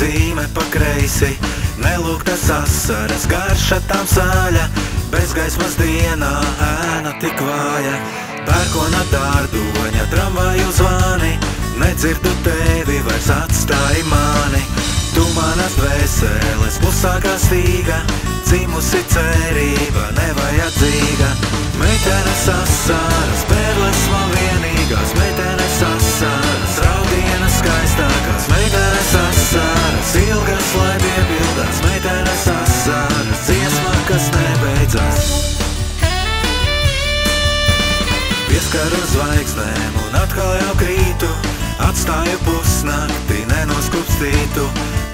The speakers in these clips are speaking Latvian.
zīme pa kreisi, nelūgtas asaras, garša tam sāļa, bezgaismas dienā ēna tik vāja. Pērkona dārdoņa, tramvaju zvani, nedzirdu tevi, vairs atstāji mani. Tu manas dvēseles klusākā stīga, dzimusi cerība, nevajadzīga. Meitenes asaras, pērles man vienīgās, meitenes asaras, raudienas skaistākās, meitenes asaras, ilgas, lai piepildās, meitenes asaras, dziesma, kas nebeidzas. Pieskaru zvaigznēm un atkal jau krītu, atstāju pusnakti nenoskupstītu,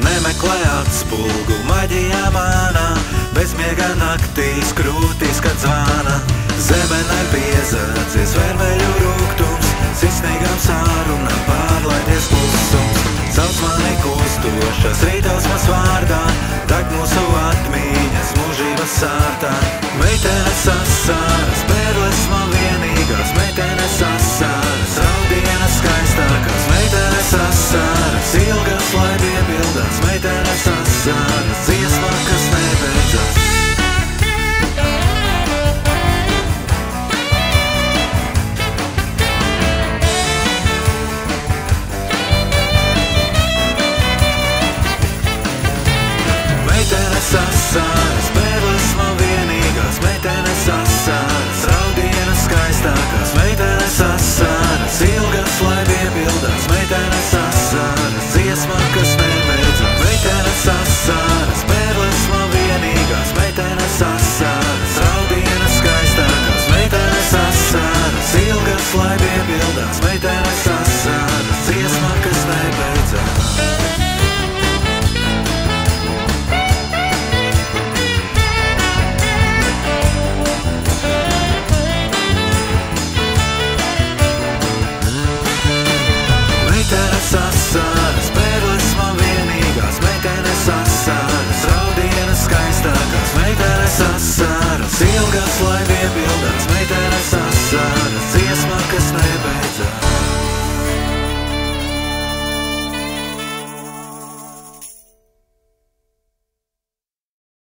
nemeklē atspulgu maģijā manā, bezmiega naktīs krūtīs, kad zvana. Zeme nepiezadzies, vermeļu rūgtums, sirsnīgām sārunām pārlaidies klusums. Sauc mani kustošas rītausmas vārdā, tag mūsu atmiņas mūžības sārtā. Meitenes asaras, pērles man vienīgās, meitenes asaras, raudienas skaistākās, meitenes asaras, ilgas, lai piepildās, meitenes asaras, dziesma, kas nebeidzas. Meitenes asaras, pērles man vienīgās, meitenes asaras, raudienas skaistākās, meitenes asaras, ilgas, lai piepildās, meitenes asaras, dziesma, kas nebeidzas. Meitenes asaras, pērles man vienīgās, meitenes asaras, raudienas skaistākās, meitenes asaras, ilgas, lai piepildās, meitenes asaras, dziesma, kas nebeidzas. Meitenes asaras, pērles man vienīgās, meitenes asaras, raudienas skaistākās, meitenes asaras, ilgas, lai